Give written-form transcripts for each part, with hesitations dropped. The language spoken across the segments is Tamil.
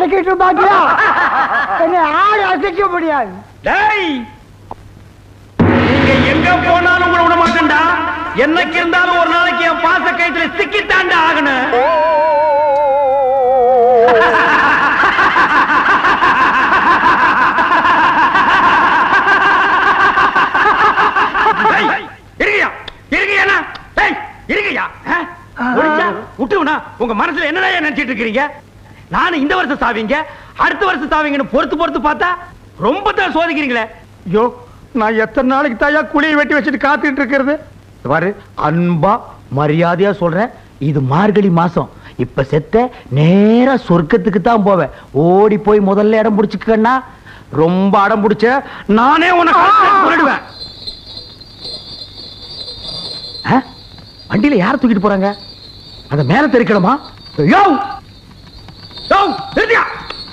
அடக்கிட்டு பாத்தியா? என்னை ஆடு அசைக்க முடியாது. நீங்க எங்க போனாலும் உங்களை விட மாட்டேன்டா. என்னைக்கு இருந்தாலும் ஒரு நாளைக்கு என் பாச கயிற்றுல சிக்கித்தாண்டா ஆகணும். உங்க மனசுல என்ன நினைச்சிட்டு இருக்கீங்க? நானும் இந்த வருஷம் சாவீங்க, அடுத்த வருஷம் சாவீங்கன்னு பொறுத்து பொறுத்து பார்த்தா ரொம்ப தான் சோதிக்கிறீங்களே. ஐயோ, நான் எத்தனை நாளைக்கு தாயா குழியை வெட்டி வச்சுட்டு காத்துட்டு இருக்கிறது பாரு. அன்பா மரியாதையா சொல்றேன், இது மார்கழி மாசம். இப்ப செத்த நேரா சொர்க்கத்துக்கு தான் போவேன். ஓடி போய் முதல்ல இடம் பிடிச்சுக்கன்னா, ரொம்ப அடம் பிடிச்ச நானே உனக்கு. வண்டியில யார தூக்கிட்டு போறாங்க? அந்த மேல தெரிக்கணுமா?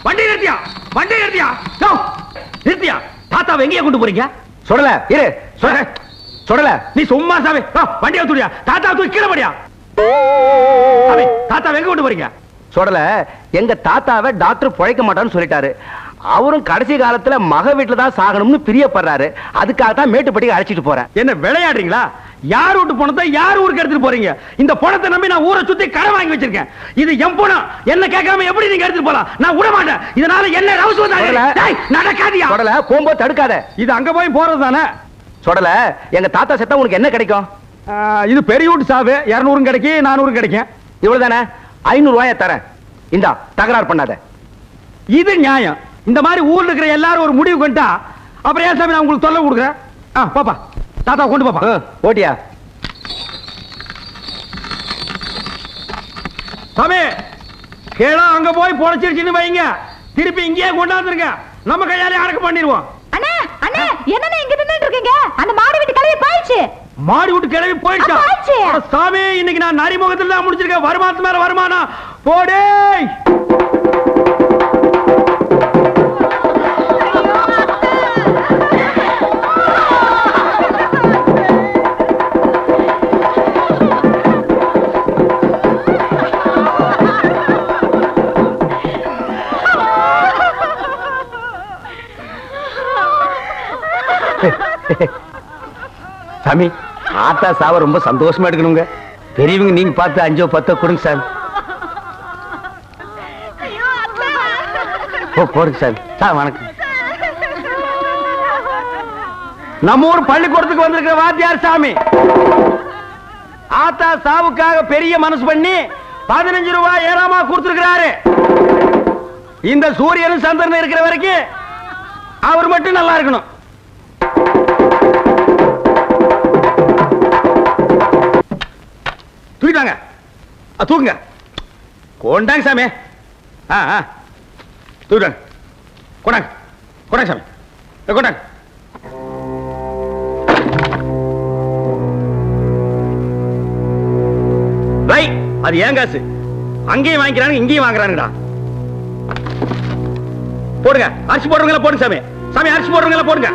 வண்டி நிறுத்தியா, வண்டி நிறுத்தியா, நிறுத்தியா. தாத்தாவை எங்கேயா கொண்டு போறீங்க? சொல்லல இரு, சொல்லல. நீ சும்மா சாமி வண்டியா தூடியா, தாத்தா தூக்கி கீழே படியா. தாத்தாவை எங்க கொண்டு போறீங்க? சொல்லல. எங்க தாத்தாவை டாக்டர் பிழைக்க மாட்டான்னு சொல்லிட்டாரு. அவரும் கடைசி காலத்துல மக வீட்டுல தான் சாகணும்னு பிரியப்படுறாரு. அதுக்காக தான் மேட்டுப்பட்டிக்கு அழைச்சிட்டு போறேன். என்ன விளையாடுறீங்களா? யார் வீட்டு பணத்தை யார் ஊருக்கு எடுத்துட்டு போறீங்க? இந்த பணத்தை நம்பி நான் ஊரை சுத்தி கடை வாங்கி வச்சிருக்கேன். இது என் பணம். என்ன கேட்காம எப்படி நீங்க எடுத்துட்டு போலாம்? நான் விட மாட்டேன். இதனால என்ன ரவுஸ் நடக்காதியா? சொடல, போகும்போது தடுக்காத. இது அங்க போய் போறது தானே. சொடல, எங்க தாத்தா செத்தா உனக்கு என்ன கிடைக்கும்? இது பெரிய வீட்டு சாவு. 200 கிடைக்கும், 400 கிடைக்கும். இவ்வளவு தானே. 500 ரூபாய தரேன். இந்தா, தகராறு பண்ணாத. இது நியாயம். இந்த மாதிரி ஊர்ல இருக்கிற எல்லாரும் ஒரு முடிவு கொண்டா அப்புறம் ஏன் சாமி நான் உங்களுக்கு தொல்லை கொடுக்குறேன்? பாப்பா, தாத்தா கொண்டு பாப்பா. ஓட்டியா சாமி? கேளா அங்க போய் பொழைச்சிருச்சுன்னு வைங்க, திருப்பி இங்கேயே கொண்டாந்துருங்க. நம்ம கையாலே அடக்க பண்ணிடுவோம். அண்ணே அண்ணே, என்னண்ணே இங்க நின்னுட்டு இருக்கீங்க? அந்த மாடு வீட்டு கிளவி போயிடுச்சு. மாடு வீட்டு கிளவி போயிடுச்சா? சாமி, இன்னைக்கு நான் நரிமுகத்துல தான் முடிச்சிருக்கேன். வருமானத்து மேல வருமானம் போடே. சாமி, ஆத்தா சாவ ரொம்ப சந்தோஷமா எடுக்கணுங்க. பெரியவங்க நீங்க பார்த்து 5 10 கொடுங்க சார். போடுங்க சார். வணக்கம். நம்ம ஊர் பள்ளிக்கூடத்துக்கு வந்திருக்கிற வாத்தியார் சாமி. ஆத்தா சாவுக்காக பெரிய மனசு பண்ணி 15 ரூபாய் ஏறாமா கொடுத்திருக்கிறாரு. இந்த சூரியனும் சந்திரன் இருக்கிற வரைக்கும் அவர் மட்டும் நல்லா இருக்கணும். தூக்கிட்டாங்க, தூக்குங்க. கொண்டாங்க சாமி. தூக்கிட்டாங்க. கொண்டாங்க, கொண்டாங்க சாமி, கொண்டாங்க. அது ஏன் காசு? அங்கேயும் வாங்கிக்கிறாங்க, இங்கேயும் வாங்குறாங்கடா. போடுங்க, அரிசி போடுறவங்கள போடுங்க சாமி. சாமி, அரிசி போடுறவங்கள போடுங்க.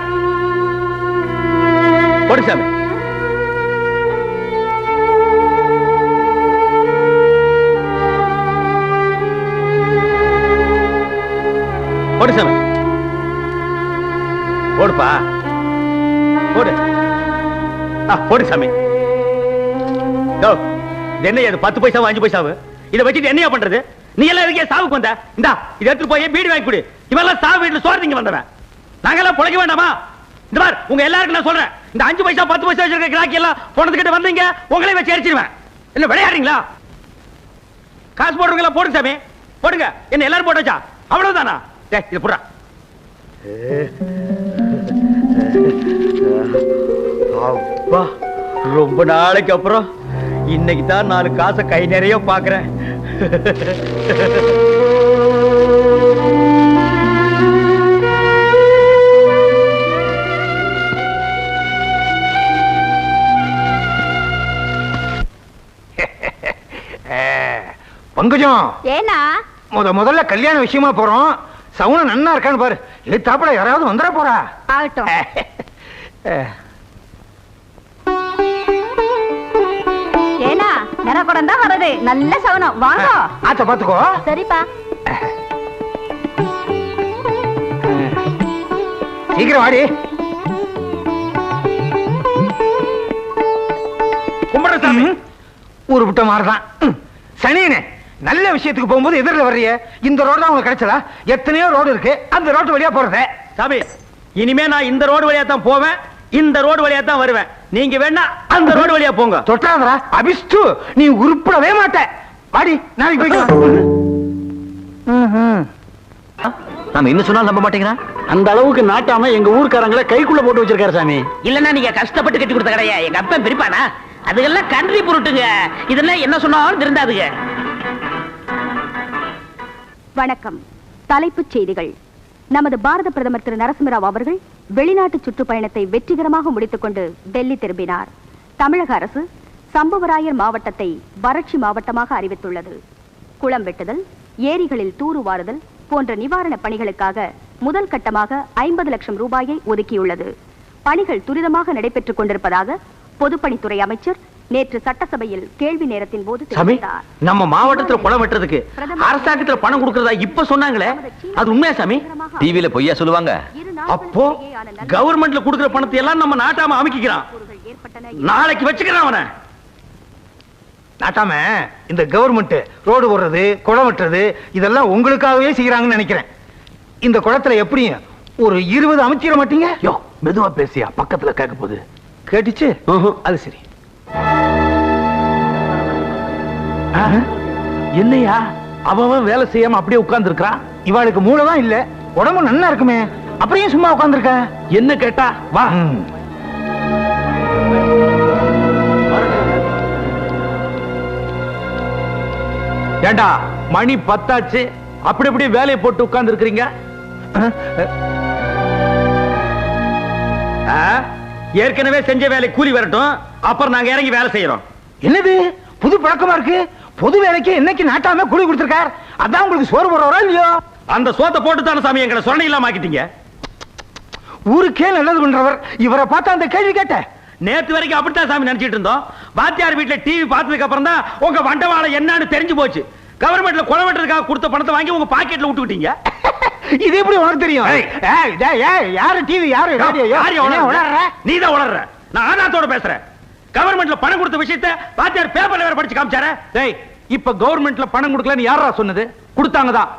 போடுங்க சாமி. போடு சாமி, போடுப்பா, போடு. போடு சாமி. என்ன 10 பைசா 5 பைசாவு இதை வச்சுட்டு என்னையா பண்றது? நீ எல்லாம் இருக்கே சாவுக்கு வந்த. இந்தா, இதை எடுத்து போய் பீடி வாங்கி கொடு. இவெல்லாம் சாவு வீட்டுல சோறு வந்தவன். நாங்கெல்லாம் பொழைக்க வேண்டாமா? இந்த மாதிரி உங்க எல்லாருக்கும் நான் சொல்றேன், இந்த 5 பைசா 10 பைசா வச்சிருக்க கிராக்கி எல்லாம் போனதுக்கிட்ட வந்தீங்க, உங்களே வச்சு எரிச்சிருவேன். இல்ல விளையாடுறீங்களா? காசு போடுறவங்களா போடுங்க சாமி, போடுங்க. என்ன எல்லாரும் போட்டாச்சா? அவ்வளவுதானா? இது போடுறா. அப்பா, ரொம்ப நாளைக்கு அப்புறம் இன்னைக்கு தான் 4 காசை கை நிறைய பாக்குறேன். பங்கஜம், ஏனா முதல்ல கல்யாண விஷயமா போறோம். சவுன நன்னா இருக்கான்னு பாரு. எழுத்தாப்பட யாராவது வந்துட போறா. ஆகட்டும். ஏனா நரகுடம் தான் வருது. நல்ல சவுனம். வாங்க. ஆத்த பாத்துக்கோ. சரிப்பா. சீக்கிரம் வாடி. கும்பிடுறசாமி ஊரு விட்ட மாதிரிதான். சனியனே, நல்ல விஷயத்துக்கு போகும்போது எதிரில் வர்றிய. இந்த ரோடு தான் உங்களுக்கு கிடைச்சதா? எத்தனையோ ரோடு இருக்கு, அந்த ரோடு வழியா போறதே. சாமி, இனிமே நான் இந்த ரோடு வழியா தான் போவேன், இந்த ரோடு வழியா தான் வருவேன். நீங்க வேணா அந்த ரோடு வழியா போங்க. தொட்டாதரா அபிஷ்டு, நீ உருப்படவே மாட்ட. வாடி, நாளைக்கு போய்க்கலாம். நாம என்ன சொன்னாலும் நம்ப மாட்டேங்கிறான். அந்த அளவுக்கு நாட்டாம எங்க ஊர்க்காரங்களை கைக்குள்ள போட்டு வச்சிருக்காரு சாமி. இல்லன்னா நீங்க கஷ்டப்பட்டு கட்டி கொடுத்த கடையா எங்க அப்பன் பிரிப்பானா? அதுக்கெல்லாம் கன்றி பொருட்டுங்க. இதெல்லாம் என்ன சொன்னாலும் திருந்தாதுங்க. வணக்கம். தலைப்புச் செய்திகள். நமது பாரத பிரதமர் திரு நரசிம்மராவ் அவர்கள் வெளிநாட்டு சுற்றுப்பயணத்தை வெற்றிகரமாக முடித்துக் கொண்டு டெல்லி திரும்பினார். தமிழக அரசு சம்புவராயர் மாவட்டத்தை வறட்சி மாவட்டமாக அறிவித்துள்ளது. குளம் வெட்டுதல், ஏரிகளில் தூர்வாருதல் போன்ற நிவாரண பணிகளுக்காக முதல் கட்டமாக 50 லட்சம் ரூபாயை ஒதுக்கியுள்ளது. பணிகள் துரிதமாக நடைபெற்றுக் கொண்டிருப்பதாக பொதுப்பணித்துறை அமைச்சர் நேற்று சட்டசபையில் கேள்வி நேரத்தின் போது தெரிவித்தார். நம்ம மாவட்டத்துல குளம் வெட்டுறதுக்கு அரசாங்கத்துல பணம் கொடுக்கறதா இப்ப சொன்னாங்களே, அது உண்மையா சாமி? டிவில பொய்யா சொல்லுவாங்க? அப்போ கவர்மெண்ட்ல கொடுக்கிற பணத்தை எல்லாம் நம்ம நாட்டாம அமைக்கிறான். நாளைக்கு வச்சுக்கிறான் அவனை. நாட்டாம இந்த கவர்மெண்ட் ரோடு போடுறது, குளம் வெட்டுறது இதெல்லாம் உங்களுக்காகவே செய்யறாங்கன்னு நினைக்கிறேன். இந்த குளத்துல எப்படியும் ஒரு 20 அமைச்சிட மாட்டீங்க? யோ, மெதுவா பேசியா, பக்கத்துல கேட்க போகுது. கேட்டுச்சு? அது சரி. என்னையா அவன் வேலை செய்யாம அப்படியே உட்கார்ந்து இருக்கான்? இவாளுக்கு மூளைதான் இல்ல, உடம்பு நல்லா இருக்குமே, அப்படியே சும்மா உட்கார்ந்துருக்க. என்ன கேட்டா வா. ஏண்டா, மணி 10 ஆச்சு, அப்படி அப்படி வேலையை போட்டு உட்கார்ந்து இருக்கிறீங்க. ஏற்கனவே செஞ்ச வேலை கூலி வரட்டும், அப்புறம் நாங்க இறங்கி வேலை செய்யறோம். என்னது புது பழக்கமா இருக்கு? பொது வேலைக்கு என்னைக்கு நாட்டாம கூலி கொடுத்திருக்கார், அதான் உங்களுக்கு சோறு போடுறவரா இல்லையோ? அந்த சோத்தை போட்டு தானே சாமி எங்களை சொரணை இல்லாம ஆக்கிட்டீங்க. ஊருக்கே நல்லது பண்றவர் இவரை பார்த்தா அந்த கேள்வி கேட்ட. நேத்து வரைக்கும் அப்படித்தான் சாமி நினைச்சிட்டு இருந்தோம். வாத்தியார் வீட்டுல டிவி பார்த்ததுக்கு அப்புறம் தான் உங்க வண்டவாள என்னன்னு தெரிஞ்சு போச்சு. கவர்மெண்ட்ல குளம் வெட்டுறதுக்காக கொடுத்த பணத்தை வாங்கி உங்க பாக்கெட்ல விட்டுக்கிட்டீங்க. இது எப்படி உனக்கு தெரியும்? யாரு டிவி, யாரு ரேடியோ? நீதான் உளர்ற. நான் ஆனாத்தோட பேசுறேன். கவர்மெண்ட்ல பணம் கொடுத்த விஷயத்தை வாத்தியார் பேப்பர்ல வேற படிச்சு காமிச்சாரே. டேய், இப்ப கவர்மெண்ட்ல பணம் கொடுக்கலன்னு யாரா சொன்னது? கொடுத்தாங்கதான்.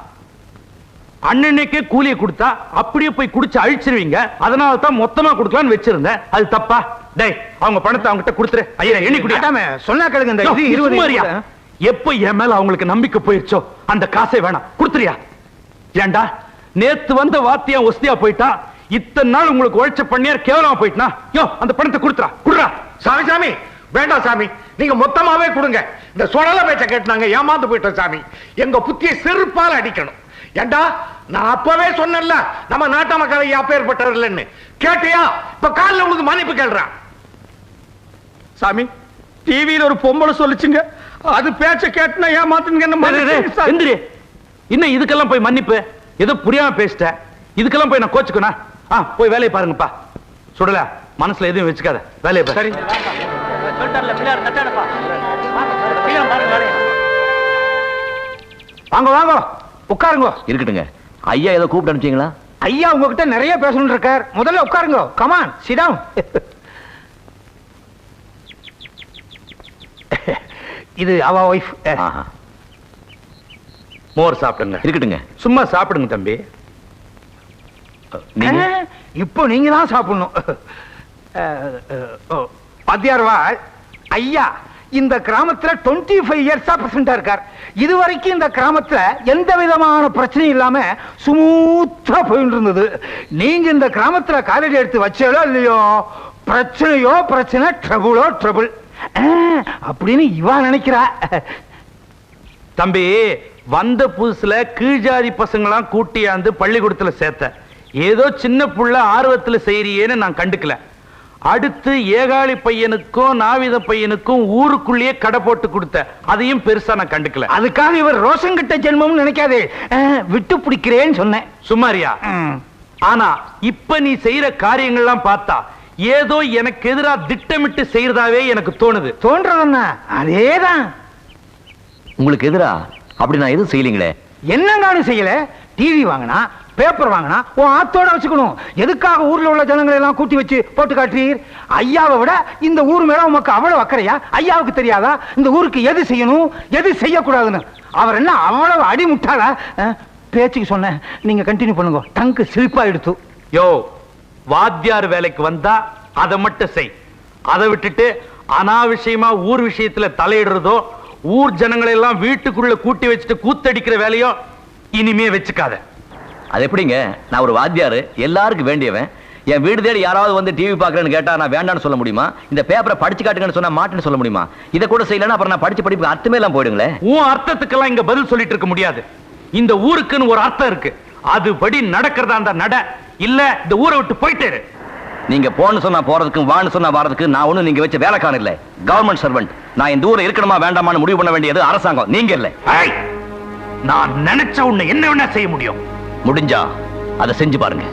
அண்ணனுக்கே கூலியை கொடுத்தா அப்படியே போய் குடிச்சு அழிச்சிருவீங்க. அதனால தான் மொத்தமா கொடுக்கலான்னு வச்சிருந்தேன். அது தப்பா? டேய், அவங்க பணத்தை அவங்ககிட்ட கொடுத்துரு. ஐயா, எண்ணி குடிக்காம சொன்னா கேளுங்க. இந்த 20 எப்ப என் மேல அவங்களுக்கு நம்பிக்கை போயிருச்சோ அந்த காசை வேணாம், கொடுத்துறியா? ஏண்டா, நேத்து வந்த வாத்தியா ஒஸ்தியா போயிட்டா, இத்தனை நாள் உங்களுக்கு உழைச்ச பண்ணியார் கேவலமா போயிட்டா. யோ, அந்த பணத்தை கொடுத்துறா, குடுறா. சாமி சாமி, வேண்டாம் சாமி, நீங்க மொத்தமாவே கொடுங்க. இந்த சொடல பேச்ச கேட்டாங்க, ஏமாந்து போயிட்டோம் சாமி. எங்க புத்தியை செருப்பால் அடிக்கணும். ஏண்டா, நான் அப்பவே சொன்னேன்ல நம்ம நாட்டு மக்களை அப்பேற்பட்டவர் இல்லைன்னு. கேட்டியா? இப்ப காலில் உங்களுக்கு மன்னிப்பு கேள்றான். சாமி, டிவியில ஒரு பொம்பளை சொல்லிச்சுங்க, அது பேச்ச கேட்டுனா ஏமாத்துங்க. இன்னும் இதுக்கெல்லாம் போய் மன்னிப்பு? ஏதோ புரியாம பேசிட்ட, இதுக்கெல்லாம் போய் நான் கோச்சுக்கணும்? போய் வேலையை பாருங்கப்பா. சுடல, மனசுல எதுவும் வச்சுக்காத, வேலையை பாரு. வாங்க வாங்க, உட்காருங்க. இருக்கட்டுங்க. ஐயா ஏதோ கூப்பிட்டு அனுப்பிச்சீங்களா? ஐயா உங்ககிட்ட நிறைய பேசணும் இருக்கார். முதல்ல உட்காருங்க. Come on, sit down. இது அவ வைஃப். மோர் சாப்பிடுங்க. இருக்கட்டுங்க. சும்மா சாப்பிடுங்க தம்பி. இப்போ நீங்க தான் சாப்பிடணும். பாத்தியார்வா, ஐயா இந்த கிராமத்துல 25 இயர்ஸா பிரசிடண்டா இருக்கார். இதுவரைக்கும் இந்த கிராமத்துல எந்த விதமான பிரச்சனையும் இல்லாம ஸ்மூத்தா போயிட்டு இருந்தது. நீங்க இந்த கிராமத்துல காலடி எடுத்து வச்சாலோ இல்லையோ, பிரச்சனையோ பிரச்சனை, ட்ரபுளோ ட்ரபுள் அப்படின்னு இவா நினைக்கிறா. தம்பி, வந்த புதுசுல கீழ்ஜாதி பசங்களாம் கூட்டியாந்து பள்ளிக்கூடத்துல சேர்த்த. ஏதோ சின்ன புள்ள ஆர்வத்துல செய்யறியேன்னு நான் கண்டுக்கல. அடுத்து ஏகாளி பையனுக்கும் நாவித பையனுக்கும் ஊருக்குள்ளேயே கடை போட்டு கொடுத்த, அதையும் பெருசா நான் கண்டுக்கல. அதுக்காக இவர் ரோஷம் கிட்ட ஜென்மம் நினைக்காதே, விட்டு பிடிக்கிறேன்னு சொன்னேன். சுமாரியா? ஆனா இப்ப நீ செய்யற காரியங்கள்லாம் பார்த்தா ஏதோ எனக்கு எதிரா திட்டமிட்டு செய்யறதாவே எனக்கு தோணுது. தோன்றதுன்னா அதேதான். உங்களுக்கு எதிரா அப்படி நான் எதுவும் செய்யலீங்களே. என்னங்கானு செய்யல. டிவி வாங்கினா, பேப்பர் வாங்கினா உன் ஆத்தோட வச்சுக்கணும். எதுக்காக ஊர்ல உள்ள ஜனங்களை எல்லாம் கூட்டி வச்சு போட்டு காட்டுறீர்? ஐயாவை விட இந்த ஊர் மேல உமக்கு அவ்வளவு அக்கறையா? ஐயாவுக்கு தெரியாதா இந்த ஊருக்கு எது செய்யணும் எது செய்யக்கூடாதுன்னு? அவர் என்ன அவ்வளவு அடிமுட்டாளா? பேச்சுக்கு சொன்ன, நீங்க கண்டினியூ பண்ணுங்க. டங்கு சிரிப்பா எடுத்து. யோ, வாத்தியார் வேலைக்கு வந்தா அதை மட்டும் செய். அதை விட்டுட்டு அனாவசியமா ஊர் விஷயத்துல தலையிடுறதோ, ஊர் ஜனங்களை எல்லாம் வீட்டுக்குள்ள கூட்டி வச்சுட்டு கூத்தடிக்கிற வேலையோ இனிமே வச்சுக்காத. அது எப்படிங்க? நான் ஒரு வாத்தியாரு, எல்லாருக்கும் வேண்டியவன். என் வீடு தேடி யாராவது வந்து டிவி பாக்குறேன்னு கேட்டா நான் வேண்டான்னு சொல்ல முடியுமா? இந்த பேப்பரை படிச்சு காட்டுங்கன்னு சொன்னா மாட்டேன்னு சொல்ல முடியுமா? இதை கூட செய்யலன்னா அப்புறம் நான் படிச்சு படிப்புக்கு அர்த்தமே எல்லாம் போயிடுங்களே. உன் அர்த்தத்துக்கெல்லாம் இங்க பதில் சொல்லிட்டு இருக்க முடியாது. இந்த ஊருக்குன்னு ஒரு அர்த்தம் இருக்கு. அதுபடி நடக்கிறதா அந்த நட, இல்ல இந்த ஊரை விட்டு போயிட்டே. நீங்க போன்னு சொன்னா போறதுக்கு, வான்னு சொன்னா வரதுக்கு நான் ஒண்ணு நீங்க வச்ச வேலைக்காரன் இல்ல, கவர்மெண்ட் சர்வெண்ட். நான் இந்த ஊர்ல இருக்கணுமா வேண்டாமான்னு முடிவு பண்ண வேண்டியது அரசாங்கம், நீங்க இல்ல. நான் நினைச்ச உன்னை என்ன வேணா செய்ய முடியும். முடிஞ்சா அதை செஞ்சு பாருங்க.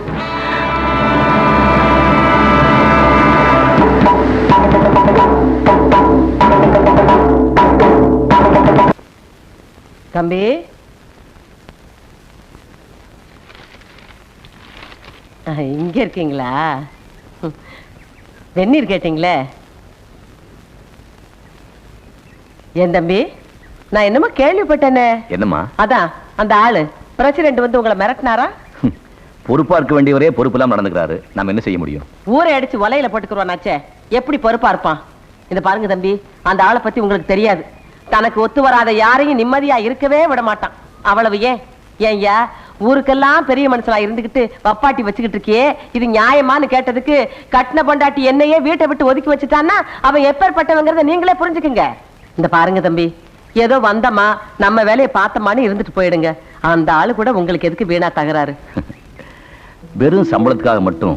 தம்பி, இங்க இருக்கீங்களா? வெந்நீர் கேட்டீங்களே. என் தம்பி, நான் என்னமோ கேள்விப்பட்டேனே. என்னம்மா? அதான் அந்த ஆளு பிரசிடென்ட் வந்து உங்களை மிரட்டினாரா? பொறுப்பா இருக்க வேண்டியவரே பொறுப்பு எல்லாம் நடந்துக்கிறாரு. நாம என்ன செய்ய முடியும்? ஊரை அடிச்சு வலையில போட்டுக்குருவானாச்சே, எப்படி பொறுப்பா இருப்பான்? இந்த பாருங்க தம்பி, அந்த ஆளை பத்தி உங்களுக்கு தெரியாது. தனக்கு ஒத்து வராத யாரையும் நிம்மதியா இருக்கவே விட மாட்டான். அவ்வளவு ஏன் ஏன்யா ஊருக்கெல்லாம் பெரிய மனுஷனா இருந்துகிட்டு வப்பாட்டி வச்சுக்கிட்டு இருக்கியே, இது நியாயமான்னு கேட்டதுக்கு கட்டின பொண்டாட்டி என்னையே வீட்டை விட்டு ஒதுக்கி வச்சுட்டான்னா அவன் எப்பேற்பட்டவங்கிறத நீங்களே புரிஞ்சுக்குங்க. இந்த பாருங்க தம்பி, ஏதோ வந்தமா நம்ம வேலையை பார்த்தமான்னு இருந்துட்டு போயிடுங்க. அந்த ஆளு கூட உங்களுக்கு எதுக்கு வீணா தகராறு? வெறும் சம்பளத்துக்காக மட்டும்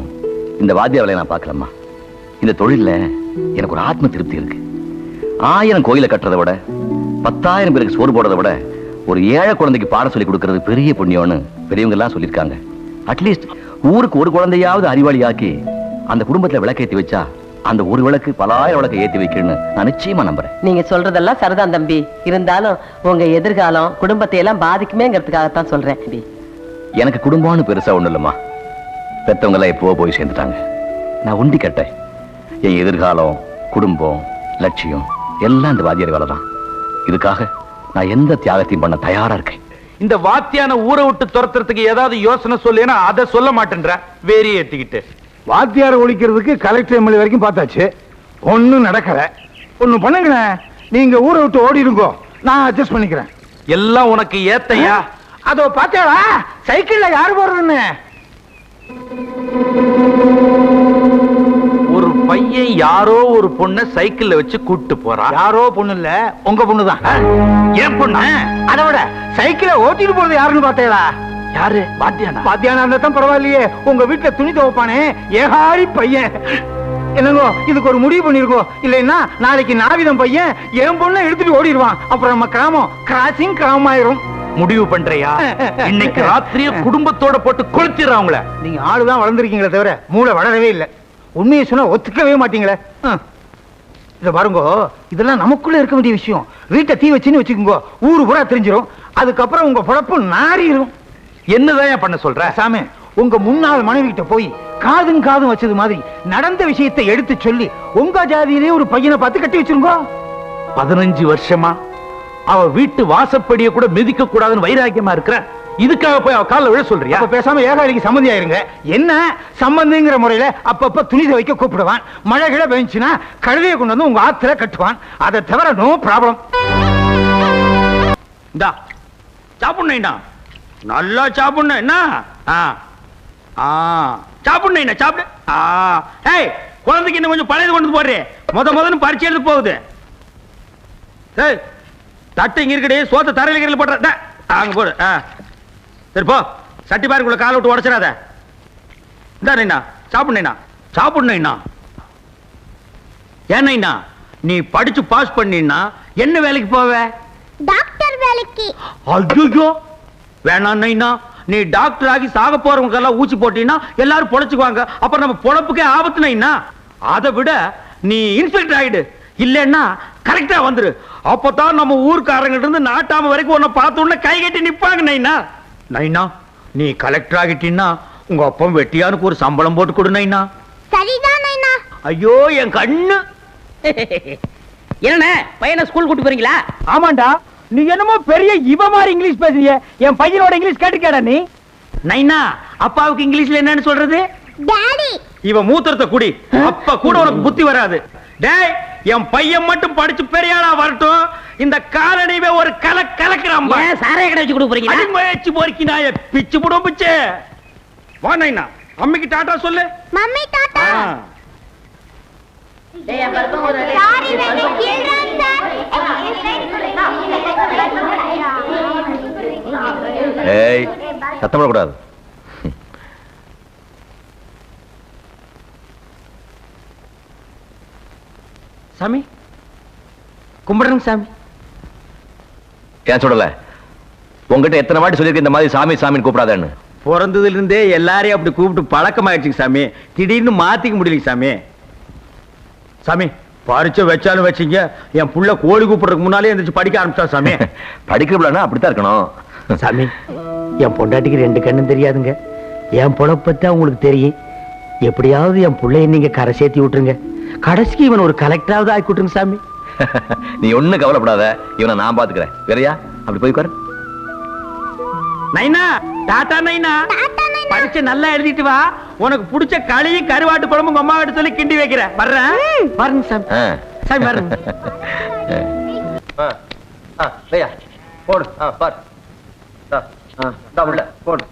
இந்த வாத்திய வேலையை நான் பார்க்கலாமா? இந்த தொழில எனக்கு ஒரு ஆத்ம திருப்தி இருக்கு. 1000 கோயிலை கட்டுறதை விட 10,000 பேருக்கு சோறு போடுறதை விட ஒரு ஏழை குழந்தைக்கு பாடம் சொல்லி கொடுக்கறது பெரிய புண்ணியம்னு பெரியவங்க எல்லாம் சொல்லியிருக்காங்க. அட்லீஸ்ட் ஊருக்கு ஒரு குழந்தையாவது அறிவாளி ஆக்கி அந்த குடும்பத்துல விளக்கேற்றி வச்சா அந்த ஒரு விளக்கு 10,000 விளக்கை ஏற்றி வைக்கணும்னு நான் நிச்சயமா நம்புறேன். நீங்க சொல்றதெல்லாம் சரிதான் தம்பி. இருந்தாலும் உங்க எதிர்காலம் குடும்பத்தை எல்லாம் பாதிக்குமேங்கிறதுக்காகத்தான் சொல்றேன். எனக்கு குடும்பம்னு பெருசா ஒண்ணு இல்லம்மா. பெத்தவங்க எல்லாம் எப்போ போய் சேர்ந்துட்டாங்க. நான் உண்டி கட்டேன். என் எதிர்காலம், குடும்பம், லட்சியம் எல்லாம் இந்த வாத்தியார் வேலை தான். இதுக்காக நான் எந்த தியாகத்தையும் பண்ண தயாரா இருக்கேன். இந்த வாத்தியான ஊரை விட்டு துரத்துறதுக்கு ஏதாவது யோசனை சொல்லேன்னா அதை சொல்ல மாட்டேன்ற வேறி ஏத்திக்கிட்டு. வாத்தியாரை ஒழிக்கிறதுக்கு கலெக்டர் எம்எல்ஏ வரைக்கும் பார்த்தாச்சு, ஒன்னும் நடக்கல. ஒண்ணு பண்ணுங்களேன், நீங்க ஊரை விட்டு ஓடிடுங்கோ, நான் அட்ஜஸ்ட் பண்ணிக்கிறேன். எல்லாம் உனக்கு ஏத்தையா? அதோ பாத்தியாவா சைக்கிள்ல யாரு போறதுன்னு? ஒரு பையன் யாரோ ஒரு பொண்ணை சைக்கிள்ல வச்சு கூட்டு போறான். யாரோ பொண்ணு இல்ல, உங்க பொண்ணுதான். ஏன் பொண்ணு? அதோட சைக்கிளை ஓட்டிட்டு போறது யாருன்னு பாத்தீங்களா? யாரு? வாத்தியானா? வாத்தியானா இருந்தா தான் பரவாயில்லையே. உங்க வீட்டுல துணி துவைப்பானே ஏகாரி பையன். என்னங்கோ இதுக்கு ஒரு முடிவு பண்ணிருக்கோ, இல்லைன்னா நாளைக்கு நாவிதம் பையன் என் பொண்ணை எடுத்துட்டு ஓடிடுவான். அப்புறம் நம்ம கிராமம் கிராசிங் கிராமம் ஆயிரும். முடிவு பண்றியா? இன்னைக்கு ராத்திரியே குடும்பத்தோட போட்டு கொளுத்திடுறா அவங்கள. நீங்க ஆளுதான் வளர்ந்துருக்கீங்களே தவிர மூளை வளரவே இல்லை. உண்மையை சொன்னா ஒத்துக்கவே மாட்டீங்களே. இத பாருங்க, இதெல்லாம் நமக்குள்ள இருக்க வேண்டிய விஷயம். வீட்டை தீ வச்சுன்னு வச்சுக்கோங்க, ஊரு பூரா தெரிஞ்சிடும். அதுக்கப்புறம் உங்க பொழப்பு நாரிடும். என்னதான் பண்ண சொல்ற? சாமி, உங்க முன்னாள் மனைவி கிட்ட போய் காதும் காதும் வச்சது மாதிரி நடந்த விஷயத்தை எடுத்து சொல்லி உங்க ஜாதியிலே ஒரு பையனை பார்த்து கட்டி வச்சிருங்க. 15 வருஷமா அவ வீட்டு வாசப்படிய கூட மிதிக்க கூடாதுன்னு வைராக்கியமா இருக்கிற, இதுக்காக போய் அவ கால விழ சொல்றியா? அப்ப பேசாம ஏகாலிக்கு சம்மந்தி ஆயிருங்க. என்ன சம்பந்திங்கிற முறையில அப்பப்ப துணி துவைக்க கூப்பிடுவான். மழை கிழ பெஞ்சுன்னா கழுதையை கொண்டு வந்து உங்க ஆத்துல கட்டுவான். அதை தவிர நோ ப்ராப்ளம். இந்தா சாப்பிடணும், நல்லா சாப்பிடணும். என்ன சாப்பிடணும், சாப்பிடு. ஏய், குழந்தைக்கு இன்னும் கொஞ்சம் பழையது கொண்டு போடுறே. முதன்னு பரிச்சு எழுது போகுது. ஏய், தட்டு இங்க இருக்கடே, சோத்த தரையில கீழ போடுற. அங்க போடு. சரி போ, சட்டி பாருக்குள்ள காலை விட்டு உடச்சிடாத. இந்தா சாப்பிடணும். ஏன்னா நீ படிச்சு பாஸ் பண்ணினா என்ன வேலைக்கு போவ? டாக்டர் வேலைக்கு. ஐயோ வேணாம். நீ டாக்டர் ஆகி சாக போறவங்க எல்லாம் ஊசி போட்டீங்கன்னா எல்லாரும் பொழைச்சுக்குவாங்க. அப்புறம் நம்ம பொழப்புக்கே ஆபத்துனா. அதை விட நீ இன்ஸ்பெக்டர் ஆயிடு, இல்லன்னா கரெக்டா வந்துரு. அப்பதான் நம்ம ஊர்க்காரங்க இருந்து நாட்டாம வரைக்கும் உன்னை பார்த்த உடனே கை கட்டி நிப்பாங்க. நைனா நீ கலெக்டர் ஆகிட்டீன்னா உங்க அப்பா வெட்டியானுக்கு ஒரு சம்பளம் போட்டு கொடு நைனா. சரிதான் நைனா. ஐயோ என் கண்ணு. என்ன பையனை ஸ்கூல் கூட்டி போறீங்களா? ஆமாண்டா, நீ என்னமோ பெரிய இவ மாதிரி இங்கிலீஷ் பேசுறிய. என் பையனோட இங்கிலீஷ் கேட்டுக்கேடா நீ. நைனா, அப்பாவுக்கு இங்கிலீஷ்ல என்னன்னு சொல்றது? டாடி. இவ மூத்திரத்தை குடி, அப்ப கூட உனக்கு புத்தி வராது. டேய், என் பையன் மட்டும் படிச்சு பெரியாளா வரட்டும், இந்த காலனிவே ஒரு கலக்கிறாம்பா. ஏன் சாராய கடை வச்சு கொடுக்க போறீங்களா? முயற்சி போறீங்க நாய பிச்சு போடும் பிச்சு. வா நைனா, அம்மிக்கு டாடா சொல்லு. Mummy Tata. Sorry very children sir. ஏய், சத்தம் போடக்கூடாது. சாமி கும்பிடுறேங்க சாமி. ஏன் சொல்லல? உங்ககிட்ட எத்தனை வாட்டி சொல்லியிருக்க இந்த மாதிரி சாமி சாமின்னு கூப்பிடாதேன்னு? பிறந்ததுல இருந்தே எல்லாரையும் அப்படி கூப்பிட்டு பழக்கமாயிடுச்சுங்க சாமி. திடீர்னு மாத்திக்க முடியலைங்க சாமி. சாமி, பரிச்சை வச்சாலும் வச்சீங்க, என் புள்ள கோழி கூப்பிடுறதுக்கு முன்னாலே எந்திரிச்சு படிக்க ஆரம்பிச்சா சாமி. படிக்கிறா அப்படித்தான் இருக்கணும் சாமி. என் பொண்டாட்டிக்கு 2 கண்ணும் தெரியாதுங்க. என் பொழப்பத்தை உங்களுக்கு தெரியும். எப்படியாவது என் பிள்ளைய நீங்க கரை சேர்த்தி விட்டுருங்க. கடைசிக்கு இவன் ஒரு கலெக்டராவது ஆக்கி விட்டுருங்க சாமி. நீ ஒண்ணும் கவலைப்படாத, இவனை நான் பாத்துக்கிறேன். வேறையா அப்படி போய் உட்காரு. நைனா, டாடா நைனா. பரிச்சை நல்லா எழுதிட்டு வா. உனக்கு பிடிச்ச களியும் கருவாட்டு குழம்பு உங்க அம்மா கிட்ட சொல்லி கிண்டி வைக்கிறேன். வர்றேன். பாருங்க சாமி. சாமி பாருங்க. போடு. பாரு. உள்ள போடு.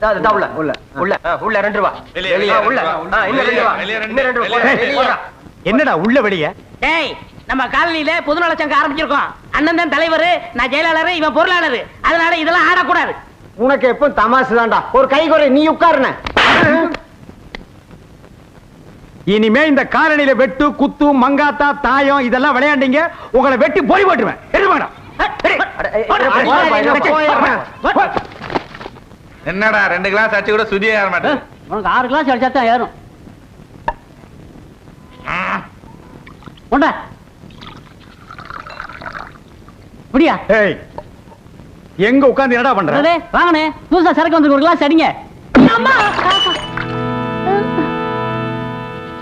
உள்ள 2 ரூபா. என்னடா உள்ள வெளிய? டேய், நம்ம காலனியில பொதுநல சங்கம் ஆரம்பிச்சிருக்கோம். அண்ணன் தான் தலைவர், நான் செயலாளர், இவன் பொருளாளர். அதனால இதெல்லாம் ஆடக்கூடாது. உனக்கு எப்ப தமாசு தான்டா. ஒரு கை குறை, நீ உட்காருன. இனிமே இந்த காலனியில வெட்டு குத்து மங்காத்தா தாயம் இதெல்லாம் விளையாண்டீங்க, உங்களை வெட்டி போய் போட்டுருவேன். என்னடா 2 கிளாஸ் அடிச்சு கூட சுதியே ஏற மாட்டேன். உனக்கு 6 கிளாஸ் அடிச்சா தான் ஏறும். உண்டா முடியா? ஏய், எங்க உட்கார்ந்து என்னடா பண்ற? வாங்கனே, புதுசா சரக்கு வந்து 1 கிளாஸ் அடிங்க.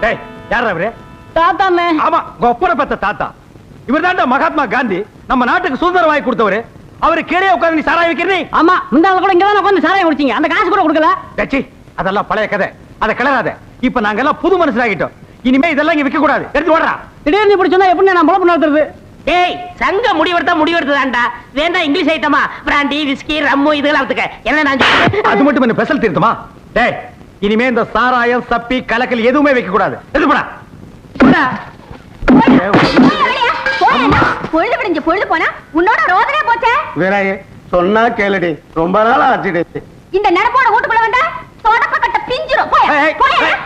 ஏய், யாரா இவரு? தாத்தாண்ணே. ஆமா, கொப்பர பத்த தாத்தா. இவர்தான்டா மகாத்மா காந்தி, நம்ம நாட்டுக்கு சுதந்திரம் வாங்கி கொடுத்தவரு. அவரு கீழே உட்கார்ந்து நீ சாராய வைக்கிறீ? ஆமா, முந்தால கூட இங்க தான் உட்கார்ந்து சாராயம் குடிச்சீங்க. அந்த காசு கூட கொடுக்கல. டச்சி, அதெல்லாம் பழைய கதை. அத கிளறாத. இப்ப நாங்க எல்லாம் புது மனுஷனாகிட்டோம். இனிமே இதெல்லாம் இங்க விற்க கூடாது. எடுத்து ஓடுறா. திடீர்னு இப்படி சொன்னா எப்படி நான் பொழப்பு நடத்துறது? டேய், சங்க முடிவெடுத்ததாண்டா. வேண்டாம் இங்கிலீஷ் ஐட்டமா, பிராண்டி விஸ்கி ரம்மு இதெல்லாம் எடுத்துக்க. என்ன நான் அது மட்டும் என்ன ஸ்பெஷல் தீர்த்தமா? டேய், இனிமே இந்த சாராயம் சப்பி கலக்கல் எதுவுமே வைக்க கூடாது. எடுத்து போடா. பொழுது விடிஞ்சு பொழுது போனா உன்னோட ரோதனே போச்சே. வேறாயே சொன்னா கேளுடி, ரொம்ப நாளா ஆச்சுடி. இந்த நடப்போட வீட்டுக்குள்ள வந்தா தொடப்ப கட்ட பிஞ்சிரும்.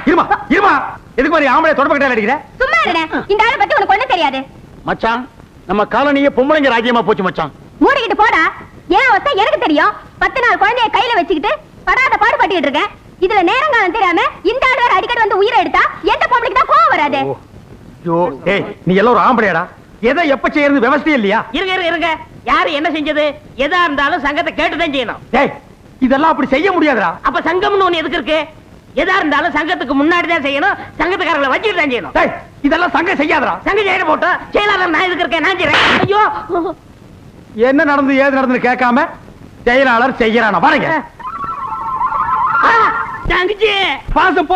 இருமா இருமா, எதுக்கு மாதிரி ஆம்பளை தொடப்ப கட்ட அடிக்கிற? சும்மா இருடே. இந்த ஆளை பத்தி உனக்கு ஒண்ணும் தெரியாது. மச்சான், நம்ம காலனியே பொம்பளைங்க ராஜ்யமா போச்சு மச்சான். மூடிக்கிட்டு போடா. ஏன் அவஸ்தை எனக்கு தெரியும். 10 நாள் குழந்தைய கையில வச்சுக்கிட்டு படாத பாடு பட்டுக்கிட்டு இருக்கேன். இதுல நேரங்காலம் தெரியாம இந்த ஆள் வேற அடிக்கடி வந்து உயிரை எடுத்தா எந்த பொம்பளைக்கு தான் கோவம் வராது? ஐயோ, டேய், நீ எல்லாம் ஒரு ஆம்பளையாடா. எதை எப்ப செய்யறது விவசாயம் இல்லையா? இருங்க. யாரு என்ன செஞ்சது? எதா இருந்தாலும் சங்கத்தை கேட்டுதான் செய்யணும். டேய், இதெல்லாம் அப்படி செய்ய முடியாதுடா. அப்ப சங்கம்னு ஒண்ணு எதுக்கு இருக்கு? எதா இருந்தாலும் சங்கத்துக்கு முன்னாடி தான் செய்யணும். சங்கத்துக்காரங்களை வச்சுட்டு தான் செய்யணும். டேய், இதெல்லாம் சங்கம் செய்யாதடா. சங்கம் செய்ய போட்டோம். செயலாளர் நான் எதுக்கு இருக்கேன்? நான் செய்யறேன். ஐயோ, என்ன நடந்து ஏது நடந்து கேட்காம செயலாளர் செய்யறானா? பாருங்க, தங்கச்சி பாசம்